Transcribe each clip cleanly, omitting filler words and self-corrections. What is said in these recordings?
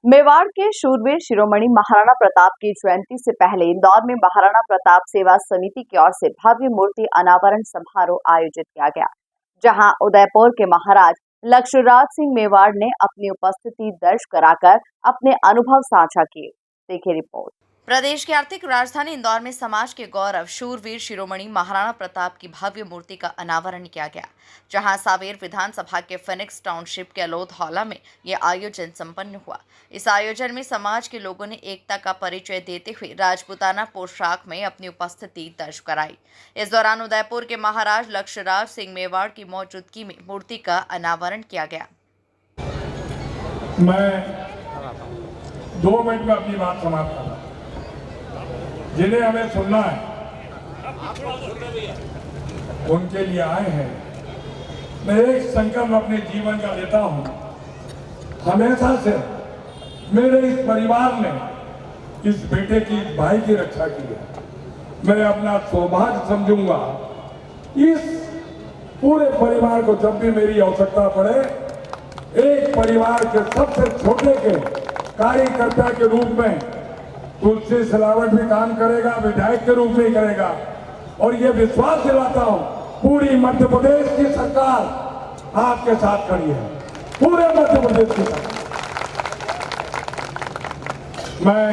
मेवाड़ के शूरवीर शिरोमणि महाराणा प्रताप की जयंती से पहले इंदौर में महाराणा प्रताप सेवा समिति की ओर से भव्य मूर्ति अनावरण समारोह आयोजित किया गया, जहां उदयपुर के महाराज लक्ष्यराज सिंह मेवाड़ ने अपनी उपस्थिति दर्ज कराकर अपने अनुभव साझा किए। देखिए रिपोर्ट। प्रदेश की आर्थिक राजधानी इंदौर में समाज के गौरव शूरवीर शिरोमणि महाराणा प्रताप की भव्य मूर्ति का अनावरण किया गया, जहां सावेर विधानसभा के फिनिक्स टाउनशिप के अलोद हॉला में यह आयोजन संपन्न हुआ। इस आयोजन में समाज के लोगों ने एकता का परिचय देते हुए राजपूताना पोशाक में अपनी उपस्थिति दर्ज कराई। इस दौरान उदयपुर के महाराज लक्ष्यराज सिंह मेवाड़ की मौजूदगी में मूर्ति का अनावरण किया गया। मैं 2 मिनट में अपनी बात समाप्त करूं। जिन्हें हमें सुनना है उनके लिए आए हैं। मैं एक संकल्प अपने जीवन का लेता हूं। हमेशा से मेरे इस परिवार ने इस बेटे की, इस भाई की रक्षा की है। मैं अपना सौभाग्य समझूंगा इस पूरे परिवार को जब भी मेरी आवश्यकता पड़े, एक परिवार के सबसे छोटे के कार्यकर्ता के रूप में तुलसी सिलावट भी काम करेगा, विधायक के रूप में ही करेगा। और ये विश्वास दिलाता हूं, पूरी मध्य प्रदेश की सरकार आपके साथ खड़ी है, पूरे मध्य प्रदेश की सरकार। मैं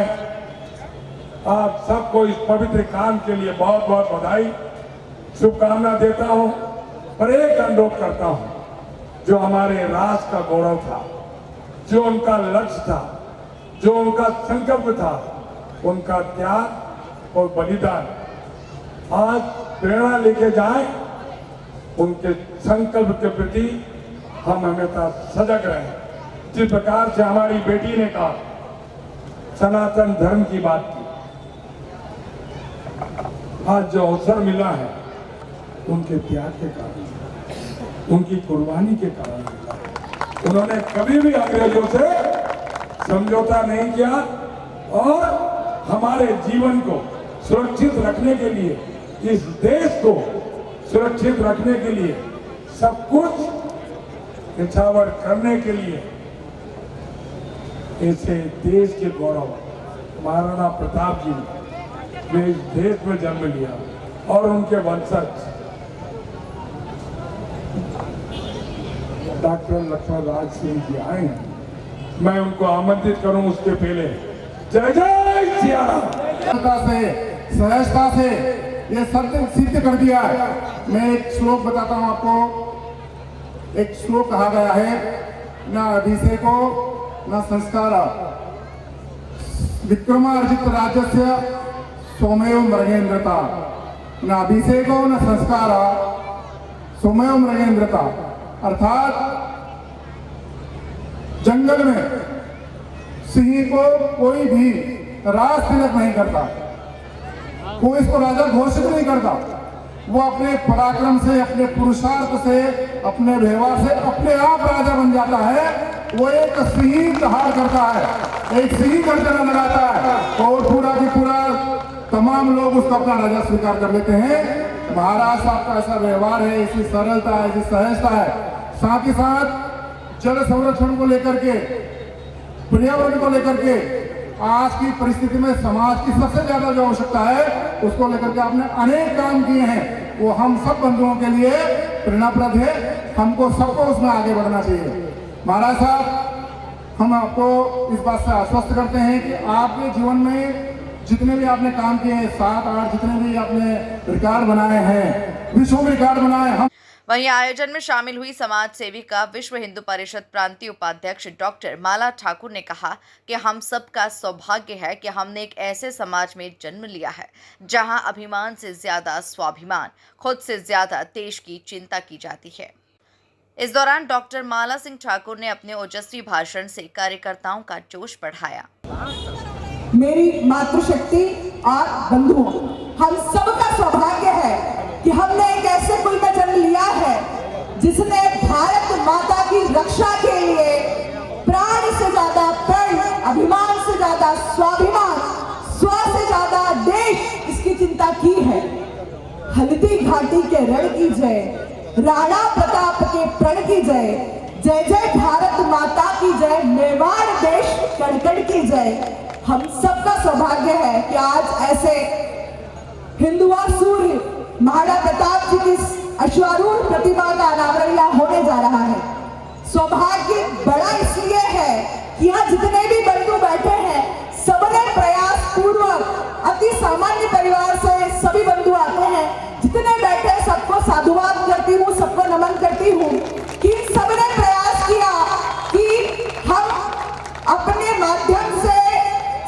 आप सबको इस पवित्र काम के लिए बहुत बहुत बधाई, शुभकामना देता हूं। पर एक अनुरोध करता हूं, जो हमारे राष्ट्र का गौरव था, जो उनका लक्ष्य था, जो उनका संकल्प था, उनका त्याग और बलिदान आज प्रेरणा लेके जाए। उनके संकल्प के प्रति हम हमेशा सजग रहें। जिस प्रकार से हमारी बेटी ने कहा, सनातन धर्म की बात की, आज जो अवसर मिला है उनके त्याग के कारण, उनकी कुर्बानी के कारण मिला। उन्होंने कभी भी अंग्रेजों से समझौता नहीं किया और हमारे जीवन को सुरक्षित रखने के लिए, इस देश को सुरक्षित रखने के लिए, सब कुछ निछावर करने के लिए ऐसे देश के गौरव महाराणा प्रताप जी ने इस देश में जन्म लिया और उनके वंशज डॉक्टर लक्ष्मणराज सिंह जी आए हैं। मैं उनको आमंत्रित करूं उसके पहले जय जय सिया राम से, सहजता से ये सत्य सिद्ध कर दिया है। मैं एक श्लोक बताता हूं आपको। एक श्लोक कहा गया है, न अभिषेको न संस्कार विक्रमार्जित राज्यस्य सोमेव मृगेन्द्रता। न अभिषेको न संस्कार सोमेव मृगेन्द्रता। अर्थात जंगल में सिंह को कोई भी राज तिलक नहीं करता, कोई इसको राजा घोषित नहीं करता। वो अपने पराक्रम से, अपने पुरुषार्थ से, अपने व्यवहार से अपने आप राजा बन जाता है। वो एक सिंह हार करता है, एक सिंह गर्जना लगाता है और पूरा की पूरा तमाम लोग उसको अपना राजा स्वीकार कर लेते हैं। महाराज साहब का ऐसा व्यवहार है, ऐसी सरलता है, ऐसी सहजता है। साथ ही साथ जल संरक्षण को लेकर के, पर्यावरण को लेकर के, आज की परिस्थिति में समाज की सबसे ज्यादा जो आवश्यकता है उसको लेकर के आपने अनेक काम किए हैं। वो हम सब बंधुओं के लिए प्रेरणाप्रद है। हमको सबको उसमें आगे बढ़ना चाहिए। महाराज साहब, हम आपको इस बात से आश्वस्त करते हैं कि आपके जीवन में जितने भी आपने काम किए हैं, 7-8 जितने भी आपने रिकॉर्ड बनाए हैं, विश्व रिकॉर्ड बनाए, हम वहीं आयोजन में शामिल हुई समाज सेविका विश्व हिंदू परिषद प्रांतीय उपाध्यक्ष डॉक्टर माला ठाकुर ने कहा कि हम सबका सौभाग्य है कि हमने एक ऐसे समाज में जन्म लिया है जहां अभिमान से ज्यादा स्वाभिमान, खुद से ज्यादा देश की चिंता की जाती है। इस दौरान डॉक्टर माला सिंह ठाकुर ने अपने ओजस्वी भाषण से कार्यकर्ताओं का जोश बढ़ाया। मेरी मातृशक्ति और बंधुओं, हम सबका सौभाग्य है कि हमने एक ऐसे कुल में जन्म लिया है जिसने भारत माता की रक्षा के लिए प्राण से ज्यादा प्रण, अभिमान से ज्यादा स्वाभिमान, स्व से ज्यादा देश, इसकी चिंता की है। हल्दी घाटी के रण की जय, राणा प्रताप के प्रण की जय, जय जय भारत माता की जय, मेवाड़ देश कण-कण की जय। हम सबका सौभाग्य है कि आज ऐसे हिंदुआ सूर्य महाराणा प्रताप जी की अश्वारूढ़ प्रतिमा का अनावरण यहाँ होने जा रहा है। सौभाग्य बड़ा इसलिए है कि यहाँ जितने भी बंधु बैठे हैं सबने प्रयास पूर्वक, अति सामान्य परिवार से सभी बंधु आते हैं, जितने बैठे सबको साधुवाद करती हूँ, सबको नमन करती हूँ कि सबने प्रयास किया कि हम अपने माध्यम से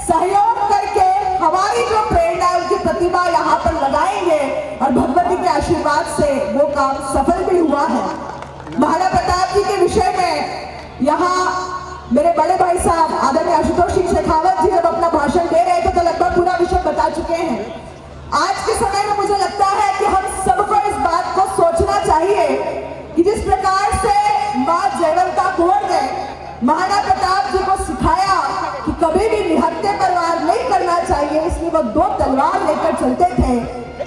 सहयोग करके हमारी जो प्रेरणा है उनकी प्रतिमा यहाँ पर लगाएंगे और भगवती के आशीर्वाद से वो काम सफल भी हुआ है। महाराणा प्रताप जी के विषय में यहाँ मेरे बड़े भाई साहब आदरणीय आशुतोष सिंह शेखावत जी जब अपना भाषण दे रहे थे तो लगभग पूरा विषय बता चुके हैं। आज के समय में मुझे लगता है कि हम सबको इस बात को सोचना चाहिए कि जिस प्रकार से माँ जयवंता कुंवर ने महाराणा प्रताप जी को सिखाया कि कभी भी निहत्थे पर वार नहीं करना चाहिए, इसलिए वो 2 तलवार लेकर चलते थे।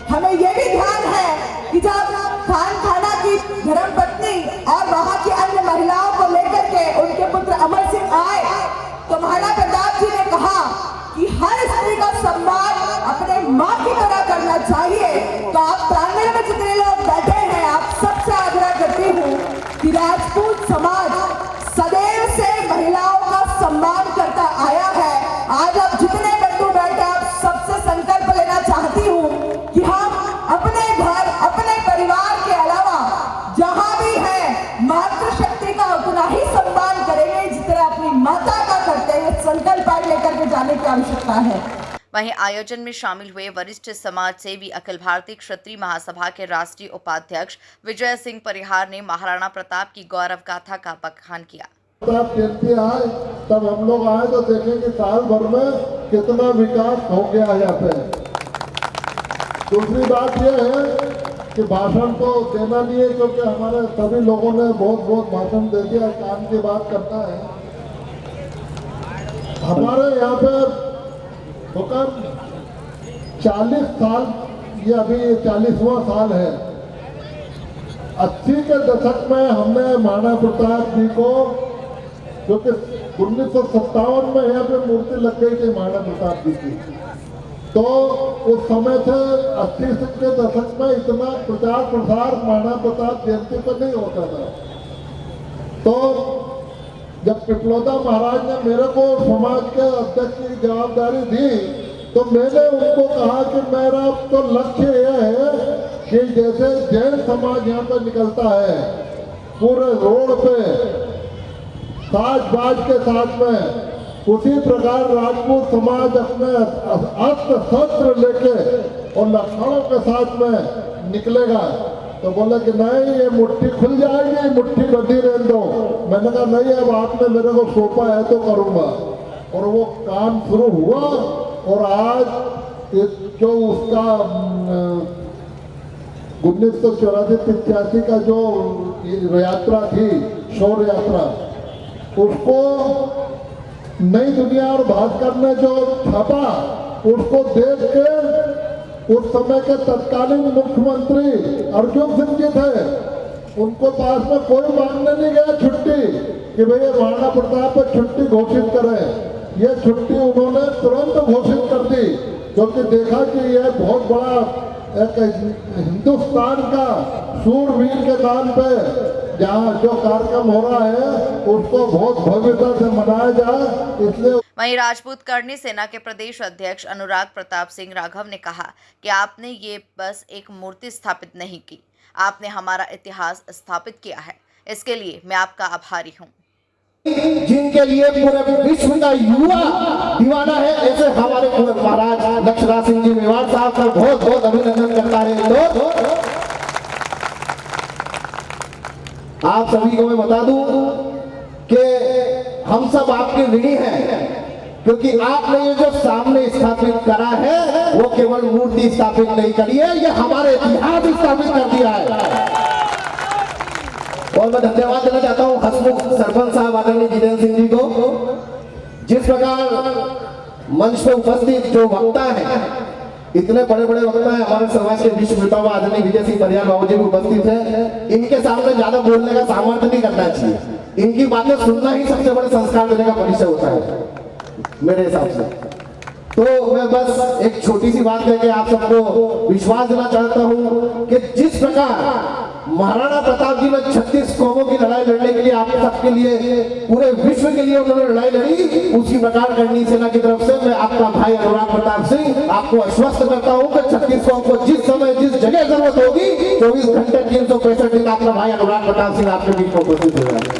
हमें यह भी ध्यान है कि जब खाना की धर्मपत्नी और वहां की अन्य महिलाओं को लेकर के उनके पुत्र अमर सिंह आए तो महाराणा प्रताप जी ने कहा कि हर स्त्री का सम्मान अपने माँ की तरह करना चाहिए। तो आप प्रांगण में जितने लोग बैठे हैं आप सबसे आग्रह करती हूँ कि राजपूत समाज सदैव से महिलाओं का सम्मान करता आया है। आज आप जितने बंधु बैठे आप सबसे संकल्प लेना चाहती हूँ कि हम अपने घर, अपने परिवार के अलावा जहाँ भी है मातृशक्ति का उतना ही सम्मान करेंगे जितना अपनी माता का करते हैं। संकल्प लेकर के जाने की आवश्यकता है। वहीं आयोजन में शामिल हुए वरिष्ठ समाज सेवी अखिल भारतीय क्षत्रिय महासभा के राष्ट्रीय उपाध्यक्ष विजय सिंह परिहार ने महाराणा प्रताप की गौरव गाथा का बखान किया। प्रताप जयंती आए तब हम लोग आए तो देखें कि साल भर में कितना विकास हो गया है यहाँ पे। दूसरी बात यह है कि भाषण तो देना नहीं है क्योंकि हमारे सभी लोगों ने बहुत भाषण दे दिया, काम की बात करता है। हमारे यहाँ पे होकर 40 साल, ये अभी 40वां साल है। 80 के दशक में हमने महाराणा प्रताप जी को, क्योंकि 1957 में यहाँ पे मूर्ति लग गई थी महाराणा प्रताप जी की, तो उस समय से 80 के दशक में इतना प्रचार प्रसार महाराणा प्रताप जयंती पर नहीं होता था। तो जब पिपलोदा महाराज ने मेरे को समाज के अध्यक्ष की जवाबदारी दी तो मैंने उनको कहा कि मेरा तो लक्ष्य यह है कि जैसे जैन समाज यहाँ पर निकलता है पूरे रोड पे साज बाज के साथ में, उसी प्रकार राजपूत समाज अपने अस्त्र शस्त्र लेके और लखनऊ के साथ में निकलेगा। तो बोला कि नहीं, ये मुट्ठी खुल जाएगी, मुट्ठी बंधी रहने दो। मैंने कहा नहीं, अब आपने मेरे को सौंपा है तो करूँगा। और वो काम शुरू हुआ और आज जो उसका 1984-85 का जो यात्रा थी, शौर्य यात्रा, उसको नई दुनिया और भास्कर ने जो छापा उसको देख के उस समय के तत्कालीन मुख्यमंत्री अर्जुन सिंह जी थे, उनको पास में कोई मांगने नहीं गया छुट्टी कि भैया महाराणा प्रताप पर छुट्टी घोषित करें। ये छुट्टी उन्होंने तुरंत घोषित कर दी क्योंकि देखा कि यह बहुत बड़ा एक हिंदुस्तान का शूरवीर के नाम पे जहाँ जो कार्यक्रम हो रहा है उसको बहुत भव्यता से मनाया जाए। इसलिए वहीं राजपूत करनी सेना के प्रदेश अध्यक्ष अनुराग प्रताप सिंह राघव ने कहा कि आपने ये बस एक मूर्ति स्थापित नहीं की, आपने हमारा इतिहास स्थापित किया है। इसके लिए मैं आपका आभारी हूँ। जिनके लिए पूरे विश्व का युवा दीवाना है, ऐसे हमारे महाराज लक्ष्मण सिंह जी मेवाड़ साहब का बहुत बहुत अभिनंदन करता है। तो आप सभी को मैं बता दूं कि हम सब आपके ऋणी हैं क्योंकि आपने ये जो सामने स्थापित करा है वो केवल मूर्ति स्थापित नहीं करी है, ये हमारे इतिहास स्थापित कर दिया है। और मैं धन्यवाद देना चाहता हूँ हसमुख सरपंच साहब आदरणीय जितेंद्र सिंह जी को, जिस प्रकार मंच पे उपस्थित जो वक्ता है, इतने बड़े बड़े वक्ता है हमारे समाज के विश्व नेता आदरणीय विजय सिंह परिहार बाबू जी भी उपस्थित है, इनके सामने ज्यादा बोलने का सामर्थ्य नहीं करना चाहिए। इनकी बातें सुनना ही सबसे बड़े संस्कार देने का परिचय होता है मेरे हिसाब से। तो मैं बस एक छोटी सी बात करके आप सबको विश्वास देना चाहता हूं कि जिस प्रकार महाराणा प्रताप जी ने 36 कौमों की लड़ाई लड़ने के लिए आप सबके लिए, पूरे विश्व के लिए उन्होंने लड़ाई लड़ी, उसी प्रकार करनी सेना की तरफ से मैं आपका भाई अनुराग प्रताप सिंह आपको आश्वस्त करता हूं कि 36 कौम को जिस समय जिस जगह जरूरत होगी 24 घंटे 365 दिन आपका भाई अनुराग प्रताप सिंह आपके बीच में उपस्थित हो जाएगा।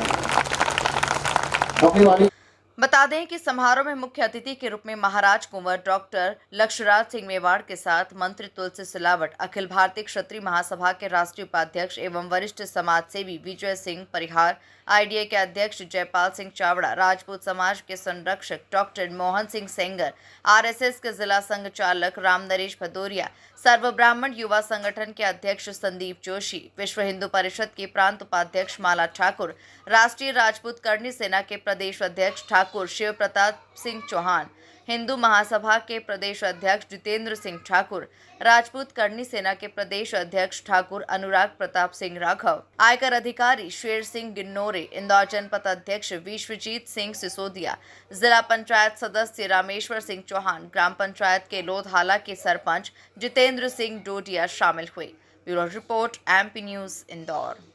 अपनी वाली बता दें कि समारोह में मुख्य अतिथि के रूप में महाराज कुंवर डॉक्टर लक्ष्यराज सिंह मेवाड़ के साथ मंत्री तुलसी सिलावट, अखिल भारतीय क्षत्रिय महासभा के राष्ट्रीय उपाध्यक्ष एवं वरिष्ठ समाज सेवी विजय सिंह परिहार, आईडीए के अध्यक्ष जयपाल सिंह चावड़ा, राजपूत समाज के संरक्षक डॉक्टर मोहन सिंह सेंगर, आरएसएस के जिला संघ चालक राम नरेश भदौरिया, सर्व ब्राह्मण युवा संगठन के अध्यक्ष संदीप जोशी, विश्व हिंदू परिषद की प्रांत उपाध्यक्ष माला ठाकुर, राष्ट्रीय राजपूत करनी सेना के प्रदेश अध्यक्ष ठाकुर शिव प्रताप सिंह चौहान, हिंदू महासभा के प्रदेश अध्यक्ष जितेंद्र सिंह ठाकुर, राजपूत करनी सेना के प्रदेश अध्यक्ष ठाकुर अनुराग प्रताप सिंह राघव, आयकर अधिकारी शेर सिंह गिन्नोरे, इंदौर जनपद अध्यक्ष विश्वजीत सिंह सिसोदिया, जिला पंचायत सदस्य रामेश्वर सिंह चौहान, ग्राम पंचायत के लोधहाला के सरपंच जितेंद्र सिंह डोडिया शामिल हुए। Bureau report, MP news, Indore.